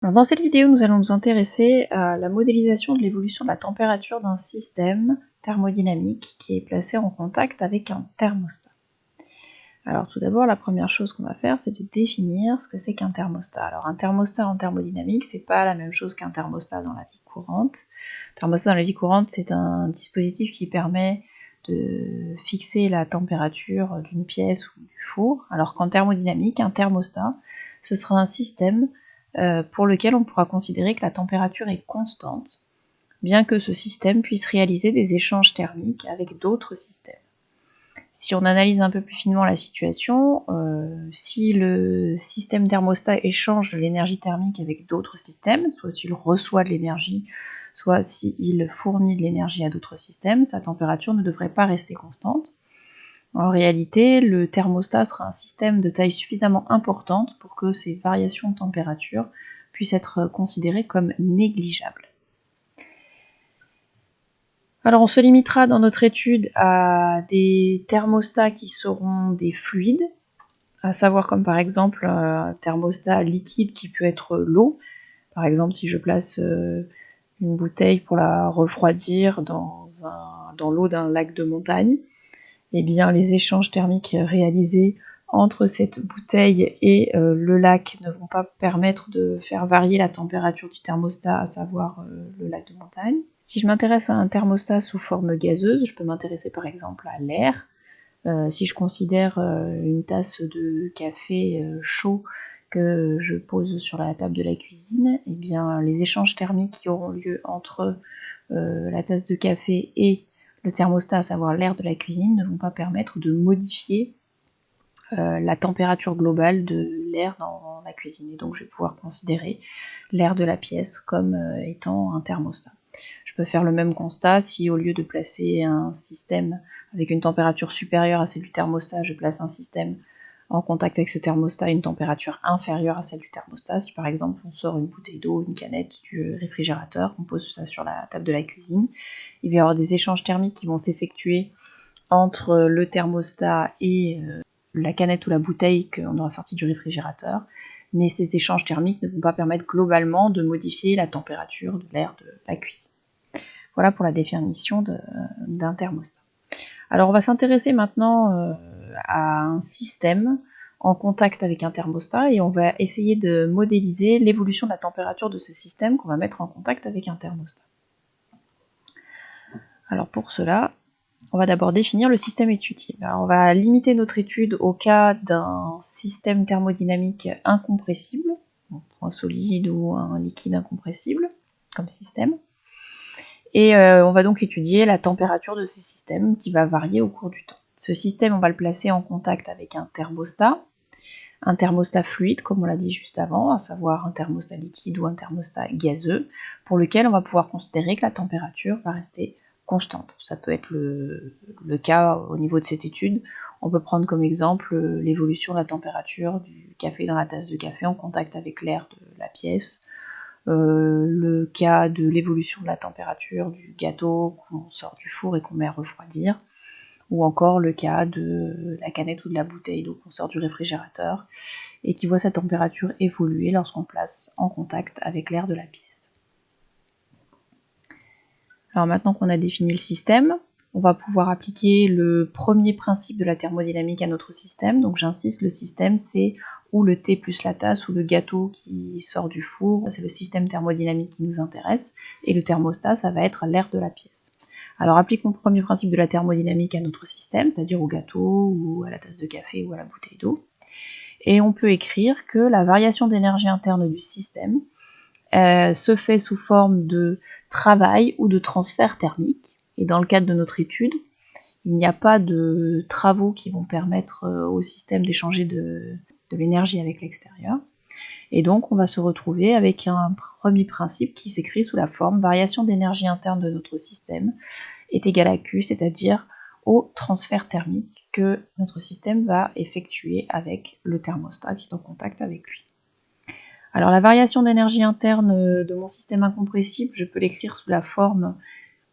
Alors dans cette vidéo, nous allons nous intéresser à la modélisation de l'évolution de la température d'un système thermodynamique qui est placé en contact avec un thermostat. Alors tout d'abord, la première chose qu'on va faire, c'est de définir ce que c'est qu'un thermostat. Alors un thermostat en thermodynamique, c'est pas la même chose qu'un thermostat dans la vie courante. Un thermostat dans la vie courante, c'est un dispositif qui permet de fixer la température d'une pièce ou du four, alors qu'en thermodynamique, un thermostat, ce sera un système pour lequel on pourra considérer que la température est constante, bien que ce système puisse réaliser des échanges thermiques avec d'autres systèmes. Si on analyse un peu plus finement la situation, si le système thermostat échange de l'énergie thermique avec d'autres systèmes, soit il reçoit de l'énergie, soit s'il fournit de l'énergie à d'autres systèmes, sa température ne devrait pas rester constante. En réalité, le thermostat sera un système de taille suffisamment importante pour que ces variations de température puissent être considérées comme négligeables. Alors on se limitera dans notre étude à des thermostats qui seront des fluides, à savoir comme par exemple un thermostat liquide qui peut être l'eau. Par exemple, si je place une bouteille pour la refroidir dans l'eau d'un lac de montagne, eh bien, les échanges thermiques réalisés entre cette bouteille et le lac ne vont pas permettre de faire varier la température du thermostat, à savoir le lac de montagne. Si je m'intéresse à un thermostat sous forme gazeuse, je peux m'intéresser par exemple à l'air. Si je considère une tasse de café chaud que je pose sur la table de la cuisine, eh bien, les échanges thermiques qui auront lieu entre la tasse de café et le thermostat, à savoir l'air de la cuisine, ne vont pas permettre de modifier la température globale de l'air dans la cuisine. Et donc je vais pouvoir considérer l'air de la pièce comme étant un thermostat. Je peux faire le même constat si au lieu de placer un système avec une température supérieure à celle du thermostat, je place un système en contact avec ce thermostat à une température inférieure à celle du thermostat. Si par exemple on sort une bouteille d'eau, une canette du réfrigérateur, on pose ça sur la table de la cuisine, il va y avoir des échanges thermiques qui vont s'effectuer entre le thermostat et la canette ou la bouteille qu'on aura sortie du réfrigérateur, mais ces échanges thermiques ne vont pas permettre globalement de modifier la température de l'air de la cuisine. Voilà pour la définition d'un thermostat. Alors on va s'intéresser maintenant à un système en contact avec un thermostat et on va essayer de modéliser l'évolution de la température de ce système qu'on va mettre en contact avec un thermostat. Alors pour cela, on va d'abord définir le système étudié. Alors on va limiter notre étude au cas d'un système thermodynamique incompressible, donc un solide ou un liquide incompressible comme système. Et on va donc étudier la température de ce système qui va varier au cours du temps. Ce système, on va le placer en contact avec un thermostat fluide, comme on l'a dit juste avant, à savoir un thermostat liquide ou un thermostat gazeux, pour lequel on va pouvoir considérer que la température va rester constante. Ça peut être le cas au niveau de cette étude. On peut prendre comme exemple l'évolution de la température du café dans la tasse de café en contact avec l'air de la pièce, le cas de l'évolution de la température du gâteau qu'on sort du four et qu'on met à refroidir, ou encore le cas de la canette ou de la bouteille d'eau qu'on sort du réfrigérateur et qui voit sa température évoluer lorsqu'on place en contact avec l'air de la pièce. Alors maintenant qu'on a défini le système, on va pouvoir appliquer le premier principe de la thermodynamique à notre système. Donc j'insiste, le système c'est ou le thé plus la tasse ou le gâteau qui sort du four. C'est le système thermodynamique qui nous intéresse. Et le thermostat, ça va être l'air de la pièce. Alors appliquons le premier principe de la thermodynamique à notre système, c'est-à-dire au gâteau ou à la tasse de café ou à la bouteille d'eau. Et on peut écrire que la variation d'énergie interne du système se fait sous forme de travail ou de transfert thermique. Et dans le cadre de notre étude, il n'y a pas de travaux qui vont permettre au système d'échanger de l'énergie avec l'extérieur. Et donc on va se retrouver avec un premier principe qui s'écrit sous la forme variation d'énergie interne de notre système est égal à Q, c'est-à-dire au transfert thermique que notre système va effectuer avec le thermostat qui est en contact avec lui. Alors la variation d'énergie interne de mon système incompressible, je peux l'écrire sous la forme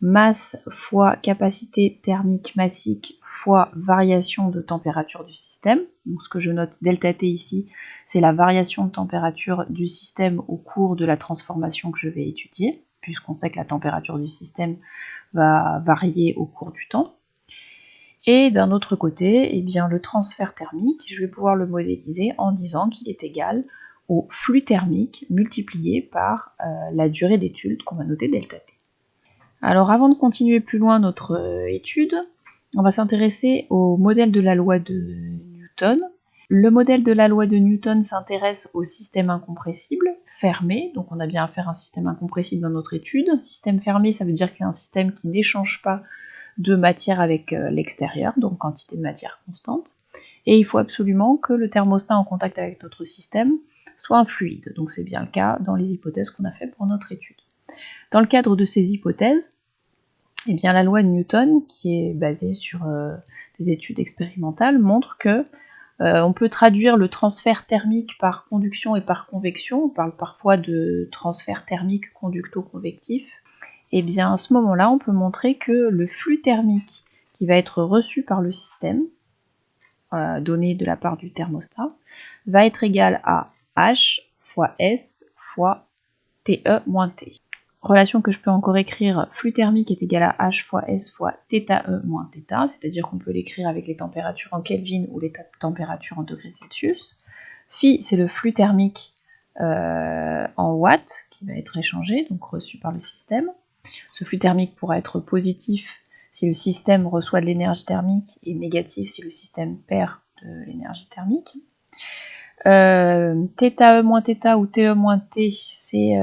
masse fois capacité thermique massique fois variation de température du système. Donc ce que je note ΔT ici, c'est la variation de température du système au cours de la transformation que je vais étudier, puisqu'on sait que la température du système va varier au cours du temps. Et d'un autre côté, eh bien, le transfert thermique, je vais pouvoir le modéliser en disant qu'il est égal au flux thermique multiplié par la durée d'étude qu'on va noter ΔT. Alors avant de continuer plus loin notre étude, on va s'intéresser au modèle de la loi de Newton. Le modèle de la loi de Newton s'intéresse au système incompressible fermé, donc on a bien affaire à un système incompressible dans notre étude. Un système fermé, ça veut dire qu'il y a un système qui n'échange pas de matière avec l'extérieur, donc quantité de matière constante. Et il faut absolument que le thermostat en contact avec notre système soit un fluide, donc c'est bien le cas dans les hypothèses qu'on a fait pour notre étude. Dans le cadre de ces hypothèses, eh bien, la loi de Newton, qui est basée sur des études expérimentales, montre que on peut traduire le transfert thermique par conduction et par convection. On parle parfois de transfert thermique conducto-convectif. Et bien à ce moment-là, on peut montrer que le flux thermique qui va être reçu par le système, donné de la part du thermostat, va être égal à H fois S fois TE moins T. Relation que je peux encore écrire, flux thermique est égal à H fois S fois θE moins θ, c'est-à-dire qu'on peut l'écrire avec les températures en Kelvin ou les températures en degrés Celsius. Phi, c'est le flux thermique en watts qui va être échangé, donc reçu par le système. Ce flux thermique pourra être positif si le système reçoit de l'énergie thermique et négatif si le système perd de l'énergie thermique. θE moins θ ou TE moins T, c'est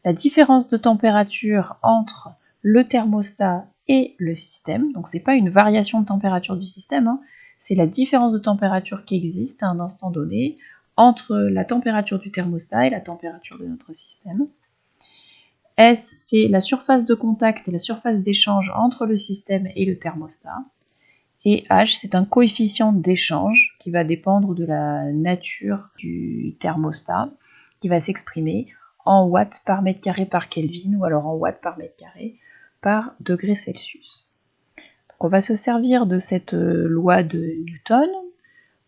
la différence de température entre le thermostat et le système. Donc c'est pas une variation de température du système, hein, c'est la différence de température qui existe à un instant donné entre la température du thermostat et la température de notre système. S, c'est la surface de contact et la surface d'échange entre le système et le thermostat. Et H, c'est un coefficient d'échange qui va dépendre de la nature du thermostat, qui va s'exprimer en watts par mètre carré par Kelvin, ou alors en watts par mètre carré par degré Celsius. Donc on va se servir de cette loi de Newton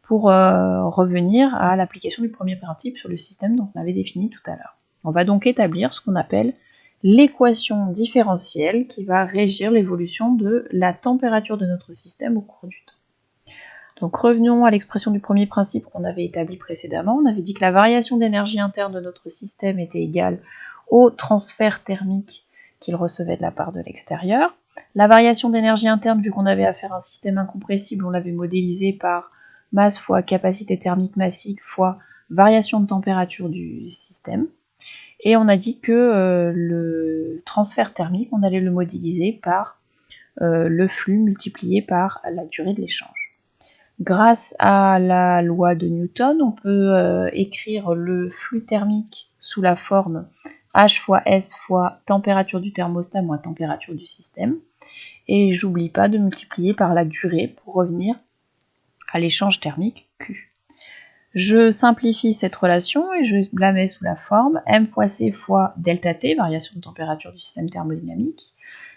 pour revenir à l'application du premier principe sur le système dont on avait défini tout à l'heure. On va donc établir ce qu'on appelle l'équation différentielle qui va régir l'évolution de la température de notre système au cours du temps. Donc revenons à l'expression du premier principe qu'on avait établi précédemment. On avait dit que la variation d'énergie interne de notre système était égale au transfert thermique qu'il recevait de la part de l'extérieur. La variation d'énergie interne, vu qu'on avait affaire à un système incompressible, on l'avait modélisé par masse fois capacité thermique massique fois variation de température du système. Et on a dit que le transfert thermique, on allait le modéliser par le flux multiplié par la durée de l'échange. Grâce à la loi de Newton, on peut écrire le flux thermique sous la forme H fois S fois température du thermostat moins température du système. Et j'oublie pas de multiplier par la durée pour revenir à l'échange thermique Q. Je simplifie cette relation et je la mets sous la forme m fois c fois ΔT, variation de température du système thermodynamique,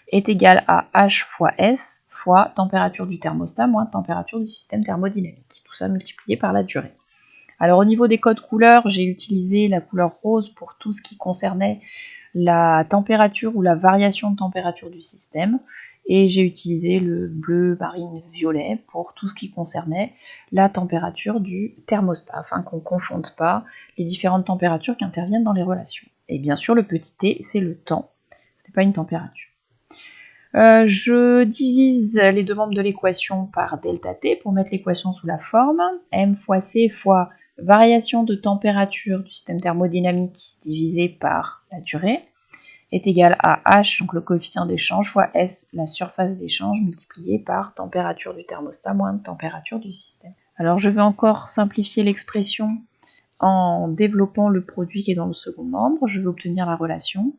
est égal à h fois s fois température du thermostat moins température du système thermodynamique. Tout ça multiplié par la durée. Alors au niveau des codes couleurs, j'ai utilisé la couleur rose pour tout ce qui concernait la température ou la variation de température du système, et j'ai utilisé le bleu marine violet pour tout ce qui concernait la température du thermostat, afin qu'on ne confonde pas les différentes températures qui interviennent dans les relations. Et bien sûr, le petit t, c'est le temps, ce n'est pas une température. Je divise les deux membres de l'équation par ΔT pour mettre l'équation sous la forme m fois c fois variation de température du système thermodynamique divisé par la durée est égal à H, donc le coefficient d'échange, fois S, la surface d'échange, multipliée par température du thermostat moins température du système. Alors je vais encore simplifier l'expression en développant le produit qui est dans le second membre. Je vais obtenir la relation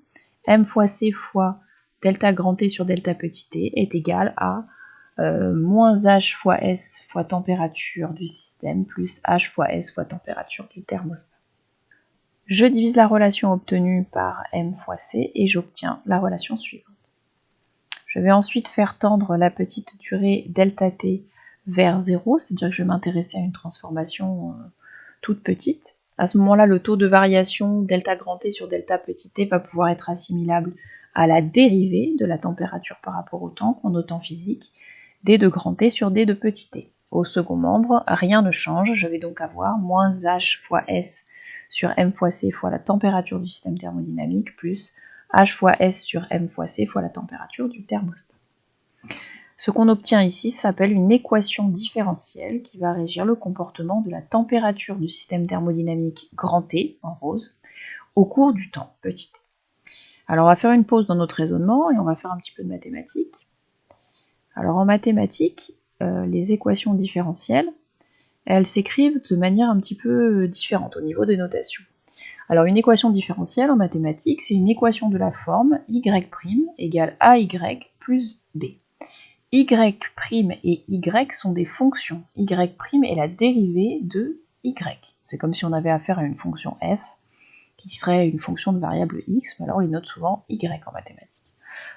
M fois C fois delta grand T sur delta petit t est égal à moins H fois S fois température du système plus H fois S fois température du thermostat. Je divise la relation obtenue par m fois c et j'obtiens la relation suivante. Je vais ensuite faire tendre la petite durée delta t vers 0, c'est-à-dire que je vais m'intéresser à une transformation toute petite. À ce moment-là, le taux de variation delta grand T sur delta petit t va pouvoir être assimilable à la dérivée de la température par rapport au temps qu'on note en physique, d de grand T sur d de petit t. Au second membre, rien ne change, je vais donc avoir moins h fois s sur m fois c fois la température du système thermodynamique plus h fois s sur m fois c fois la température du thermostat. Ce qu'on obtient ici s'appelle une équation différentielle qui va régir le comportement de la température du système thermodynamique grand T, en rose, au cours du temps, petit t. Alors on va faire une pause dans notre raisonnement et on va faire un petit peu de mathématiques. Alors en mathématiques, les équations différentielles, elles s'écrivent de manière un petit peu différente au niveau des notations. Alors une équation différentielle en mathématiques, c'est une équation de la forme y' égale ay plus b. Y' et y sont des fonctions. Y' est la dérivée de y. C'est comme si on avait affaire à une fonction f qui serait une fonction de variable x, mais alors on les note souvent y en mathématiques.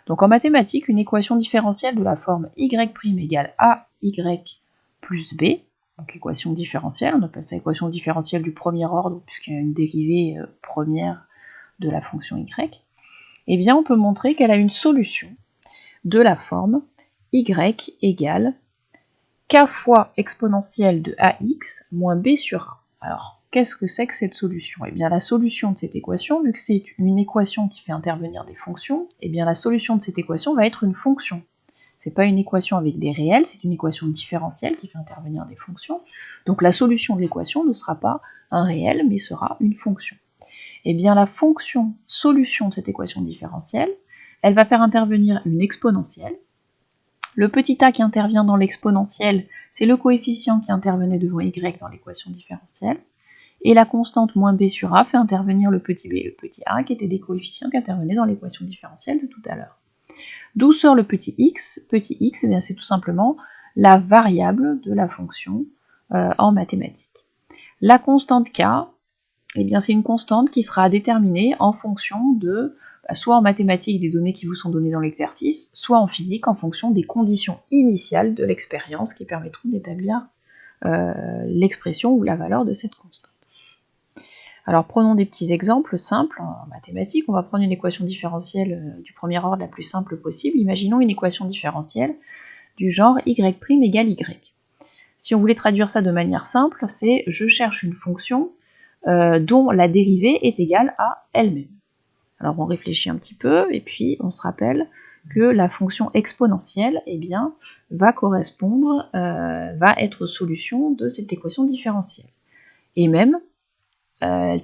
Donc en mathématiques, une équation différentielle de la forme y' égale ay plus b, donc équation différentielle, on appelle ça équation différentielle du premier ordre, puisqu'il y a une dérivée première de la fonction y, eh bien on peut montrer qu'elle a une solution de la forme y égale k fois exponentielle de ax moins b sur a. Alors, qu'est-ce que c'est que cette solution? Eh bien, la solution de cette équation, vu que c'est une équation qui fait intervenir des fonctions, eh bien la solution de cette équation va être une fonction. C'est pas une équation avec des réels, c'est une équation différentielle qui fait intervenir des fonctions. Donc la solution de l'équation ne sera pas un réel, mais sera une fonction. Eh bien, la fonction solution de cette équation différentielle, elle va faire intervenir une exponentielle. Le petit a qui intervient dans l'exponentielle, c'est le coefficient qui intervenait devant y dans l'équation différentielle. Et la constante moins b sur a fait intervenir le petit b et le petit a, qui étaient des coefficients qui intervenaient dans l'équation différentielle de tout à l'heure. D'où sort le petit x? Petit x, eh bien, c'est tout simplement la variable de la fonction en mathématiques. La constante k, eh bien, c'est une constante qui sera déterminée en fonction de, soit en mathématiques des données qui vous sont données dans l'exercice, soit en physique en fonction des conditions initiales de l'expérience qui permettront d'établir l'expression ou la valeur de cette constante. Alors prenons des petits exemples simples en mathématiques. On va prendre une équation différentielle du premier ordre la plus simple possible. Imaginons une équation différentielle du genre y' égale y. Si on voulait traduire ça de manière simple, c'est je cherche une fonction dont la dérivée est égale à elle-même. Alors on réfléchit un petit peu et puis on se rappelle que la fonction exponentielle eh bien, va correspondre, va être solution de cette équation différentielle. Et même,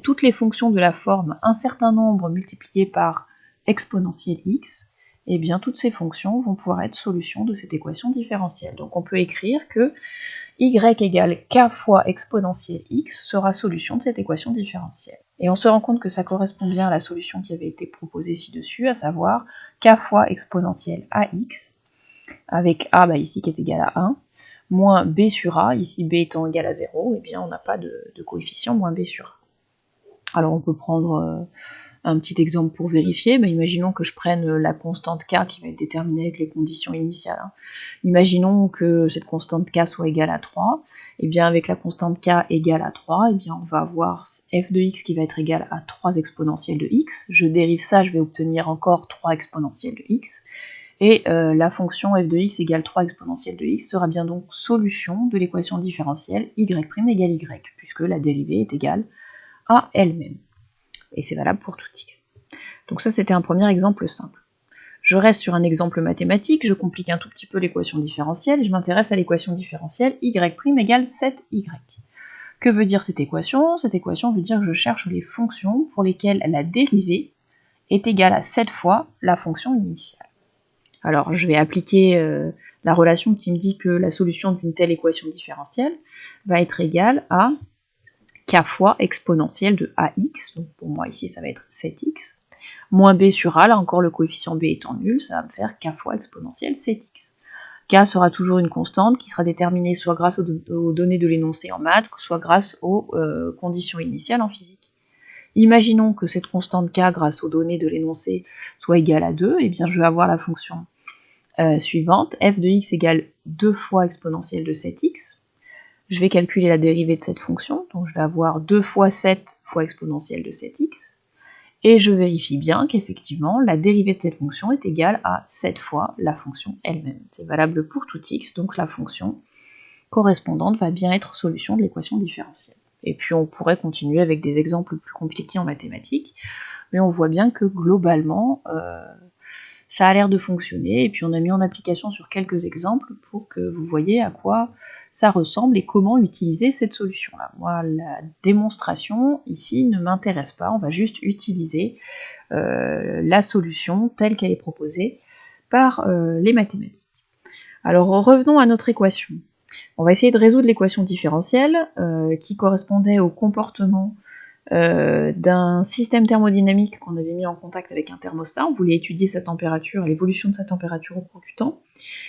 toutes les fonctions de la forme un certain nombre multiplié par exponentielle x, eh bien toutes ces fonctions vont pouvoir être solution de cette équation différentielle. Donc on peut écrire que y égale k fois exponentielle x sera solution de cette équation différentielle. Et on se rend compte que ça correspond bien à la solution qui avait été proposée ci-dessus, à savoir k fois exponentielle ax, avec a ici qui est égal à 1, moins b sur a, ici b étant égal à 0, et bien on n'a pas de coefficient moins b sur a. Alors on peut prendre un petit exemple pour vérifier, imaginons que je prenne la constante k qui va être déterminée avec les conditions initiales. Imaginons que cette constante k soit égale à 3, et bien avec la constante k égale à 3, et bien on va avoir f de x qui va être égal à 3 exponentielles de x, je dérive ça, je vais obtenir encore 3 exponentielles de x, et la fonction f de x égale 3 exponentielles de x sera bien donc solution de l'équation différentielle y' égale y, puisque la dérivée est égale à elle-même. Et c'est valable pour tout x. Donc ça, c'était un premier exemple simple. Je reste sur un exemple mathématique, je complique un tout petit peu l'équation différentielle, et je m'intéresse à l'équation différentielle y' égale 7y. Que veut dire cette équation? Cette équation veut dire que je cherche les fonctions pour lesquelles la dérivée est égale à 7 fois la fonction initiale. Alors, je vais appliquer la relation qui me dit que la solution d'une telle équation différentielle va être égale à k fois exponentielle de ax, donc pour moi ici ça va être 7x, moins b sur a, là encore le coefficient b étant nul, ça va me faire k fois exponentielle 7x. K sera toujours une constante qui sera déterminée soit grâce aux données de l'énoncé en maths, soit grâce aux conditions initiales en physique. Imaginons que cette constante k grâce aux données de l'énoncé soit égale à 2, et bien je vais avoir la fonction suivante, f de x égale 2 fois exponentielle de 7x. Je vais calculer la dérivée de cette fonction, donc je vais avoir 2 fois 7 fois exponentielle de 7x, et je vérifie bien qu'effectivement la dérivée de cette fonction est égale à 7 fois la fonction elle-même. C'est valable pour tout x, donc la fonction correspondante va bien être solution de l'équation différentielle. Et puis on pourrait continuer avec des exemples plus compliqués en mathématiques, mais on voit bien que globalement, ça a l'air de fonctionner, et puis on a mis en application sur quelques exemples pour que vous voyez à quoi ça ressemble et comment utiliser cette solution-là. Moi, la démonstration ici ne m'intéresse pas, on va juste utiliser la solution telle qu'elle est proposée par les mathématiques. Alors revenons à notre équation. On va essayer de résoudre l'équation différentielle qui correspondait au comportement d'un système thermodynamique qu'on avait mis en contact avec un thermostat. On voulait étudier sa température, l'évolution de sa température au cours du temps.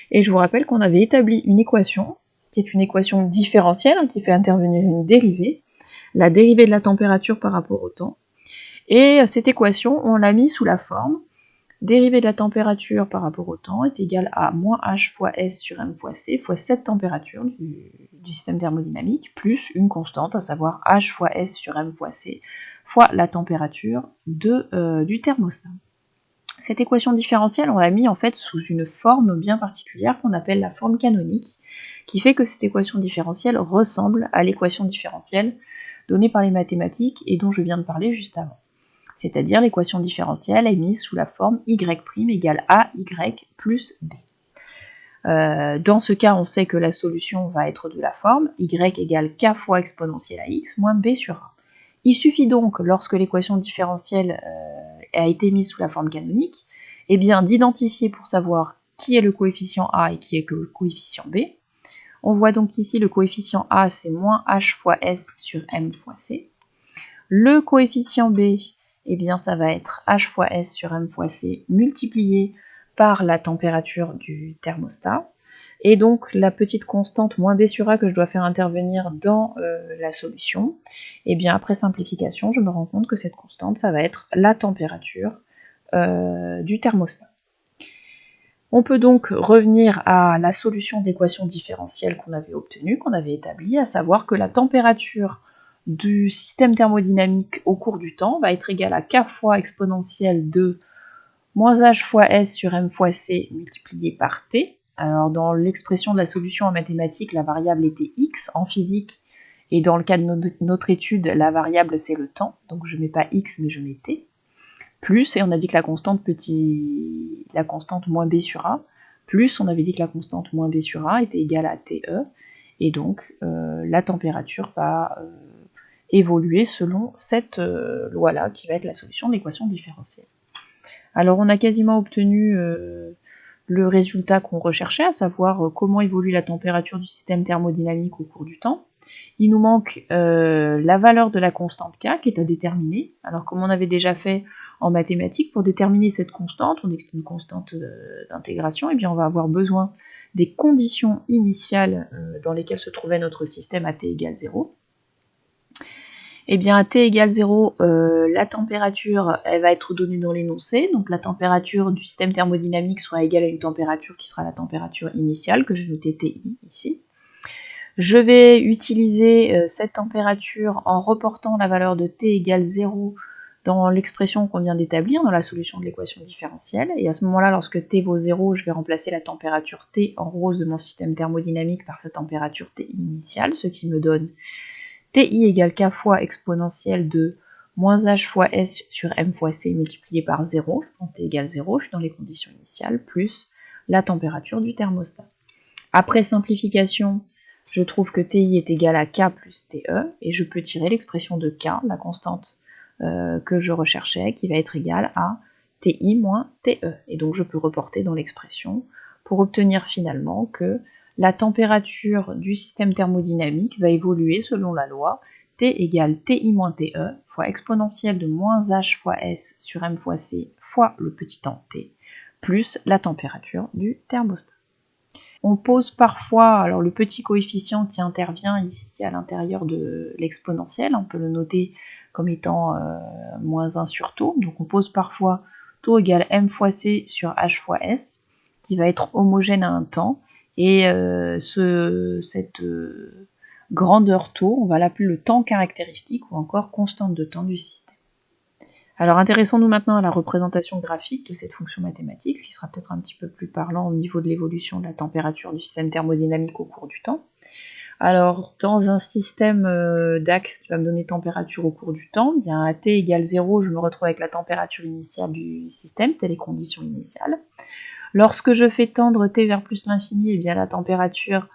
Et je vous rappelle qu'on avait établi une équation, qui est une équation différentielle, qui fait intervenir une dérivée, la dérivée de la température par rapport au temps. Et cette équation, on l'a mise sous la forme dérivée de la température par rapport au temps est égale à moins h fois s sur m fois c fois cette température du système thermodynamique plus une constante, à savoir h fois s sur m fois c fois la température du thermostat. Cette équation différentielle, on l'a mis en fait sous une forme bien particulière qu'on appelle la forme canonique, qui fait que cette équation différentielle ressemble à l'équation différentielle donnée par les mathématiques et dont je viens de parler juste avant. C'est-à-dire l'équation différentielle est mise sous la forme y' égale AY plus B. Dans ce cas, on sait que la solution va être de la forme y égale k fois exponentielle à x moins b sur a. Il suffit donc, lorsque l'équation différentielle a été mise sous la forme canonique, eh bien d'identifier pour savoir qui est le coefficient a et qui est le coefficient b. On voit donc ici le coefficient a, c'est moins h fois s sur m fois c. Le coefficient b, eh bien ça va être h fois s sur m fois c multiplié par la température du thermostat. Et donc la petite constante moins b sur a que je dois faire intervenir dans la solution, eh bien après simplification, je me rends compte que cette constante, ça va être la température du thermostat. On peut donc revenir à la solution d'équation différentielle qu'on avait obtenue, qu'on avait établie, à savoir que la température du système thermodynamique au cours du temps va être égale à k fois exponentielle de moins h fois s sur m fois c multiplié par t. Alors dans l'expression de la solution en mathématiques, la variable était x, en physique, et dans le cas de notre étude, la variable c'est le temps, donc je ne mets pas x mais je mets t, plus, et on a dit que la constante moins b sur a, plus on avait dit que la constante moins b sur a était égale à te, et donc la température va évoluer selon cette loi-là, qui va être la solution de l'équation différentielle. Alors on a quasiment obtenu le résultat qu'on recherchait, à savoir comment évolue la température du système thermodynamique au cours du temps. Il nous manque la valeur de la constante K qui est à déterminer. Alors comme on avait déjà fait en mathématiques, pour déterminer cette constante, on dit que c'est une constante d'intégration, et bien on va avoir besoin des conditions initiales dans lesquelles se trouvait notre système à t égale 0. Et bien à t égale 0, la température elle va être donnée dans l'énoncé, donc la température du système thermodynamique sera égale à une température qui sera la température initiale, que j'ai notée Ti ici. Je vais utiliser cette température en reportant la valeur de t égale 0 dans l'expression qu'on vient d'établir, dans la solution de l'équation différentielle, et à ce moment-là, lorsque t vaut 0, je vais remplacer la température T en rose de mon système thermodynamique par sa température Ti initiale, ce qui me donne Ti égale k fois exponentielle de moins h fois s sur m fois c multiplié par 0, je prends t égale 0, je suis dans les conditions initiales, plus la température du thermostat. Après simplification, je trouve que Ti est égal à K plus Te, et je peux tirer l'expression de K, la constante que je recherchais, qui va être égale à Ti moins Te. Et donc je peux reporter dans l'expression pour obtenir finalement que la température du système thermodynamique va évoluer selon la loi T égale Ti moins Te fois exponentielle de moins H fois S sur M fois C fois le petit temps T, plus la température du thermostat. On pose parfois, alors le petit coefficient qui intervient ici à l'intérieur de l'exponentielle, on peut le noter comme étant moins 1 sur taux, donc on pose parfois taux égale m fois c sur h fois s, qui va être homogène à un temps, et cette grandeur taux, on va l'appeler le temps caractéristique ou encore constante de temps du système. Alors intéressons-nous maintenant à la représentation graphique de cette fonction mathématique, ce qui sera peut-être un petit peu plus parlant au niveau de l'évolution de la température du système thermodynamique au cours du temps. Alors dans un système d'axe qui va me donner température au cours du temps, bien à t égale 0, je me retrouve avec la température initiale du système, c'est les conditions initiales. Lorsque je fais tendre t vers plus l'infini, eh bien la température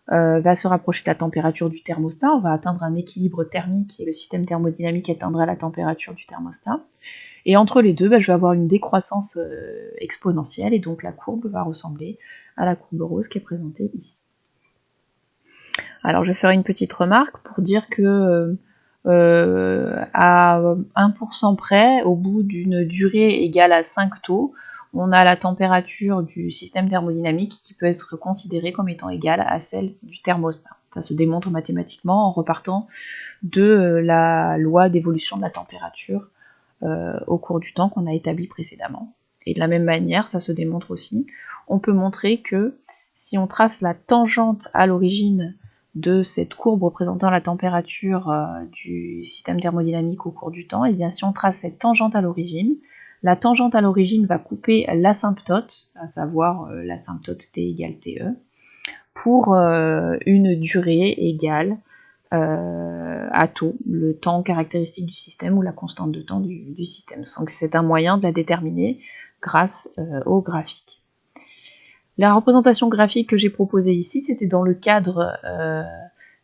va se rapprocher de la température du thermostat, on va atteindre un équilibre thermique et le système thermodynamique atteindra la température du thermostat. Et entre les deux, je vais avoir une décroissance exponentielle et donc la courbe va ressembler à la courbe rose qui est présentée ici. Alors je vais faire une petite remarque pour dire que à 1% près, au bout d'une durée égale à 5 taux, on a la température du système thermodynamique qui peut être considérée comme étant égale à celle du thermostat. Ça se démontre mathématiquement en repartant de la loi d'évolution de la température au cours du temps qu'on a établi précédemment. Et de la même manière, ça se démontre aussi. On peut montrer que si on trace la tangente à l'origine de cette courbe représentant la température du système thermodynamique au cours du temps, et bien si on trace cette tangente à l'origine, la tangente à l'origine va couper l'asymptote, à savoir l'asymptote t égale te, pour une durée égale à taux, le temps caractéristique du système ou la constante de temps du système. Donc c'est un moyen de la déterminer grâce au graphique. La représentation graphique que j'ai proposée ici, c'était dans le cadre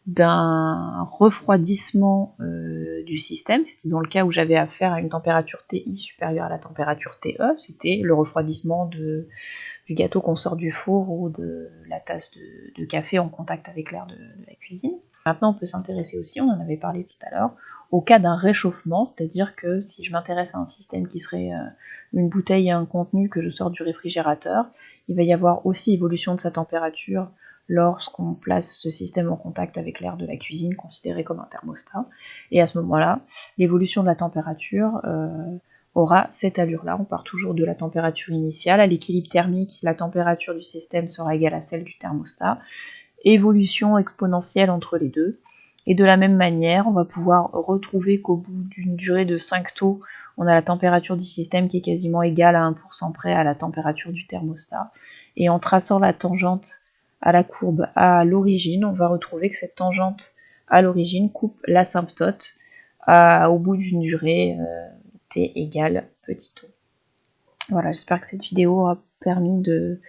d'un refroidissement du système. C'était dans le cas où j'avais affaire à une température TI supérieure à la température TE. C'était le refroidissement du gâteau qu'on sort du four ou de la tasse de café en contact avec l'air de la cuisine. Maintenant, on peut s'intéresser aussi, on en avait parlé tout à l'heure, au cas d'un réchauffement, c'est-à-dire que si je m'intéresse à un système qui serait une bouteille et un contenu que je sors du réfrigérateur, il va y avoir aussi évolution de sa température lorsqu'on place ce système en contact avec l'air de la cuisine, considéré comme un thermostat. Et à ce moment-là, l'évolution de la température aura cette allure-là. On part toujours de la température initiale. À l'équilibre thermique, la température du système sera égale à celle du thermostat. Évolution exponentielle entre les deux. Et de la même manière, on va pouvoir retrouver qu'au bout d'une durée de 5 taux, on a la température du système qui est quasiment égale à 1% près à la température du thermostat. Et en traçant la tangente à la courbe à l'origine, on va retrouver que cette tangente à l'origine coupe l'asymptote au bout d'une durée t égale petit taux. Voilà, j'espère que cette vidéo a permis de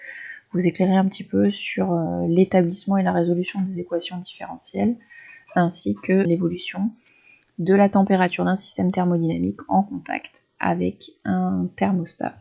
vous éclairer un petit peu sur l'établissement et la résolution des équations différentielles, ainsi que l'évolution de la température d'un système thermodynamique en contact avec un thermostat.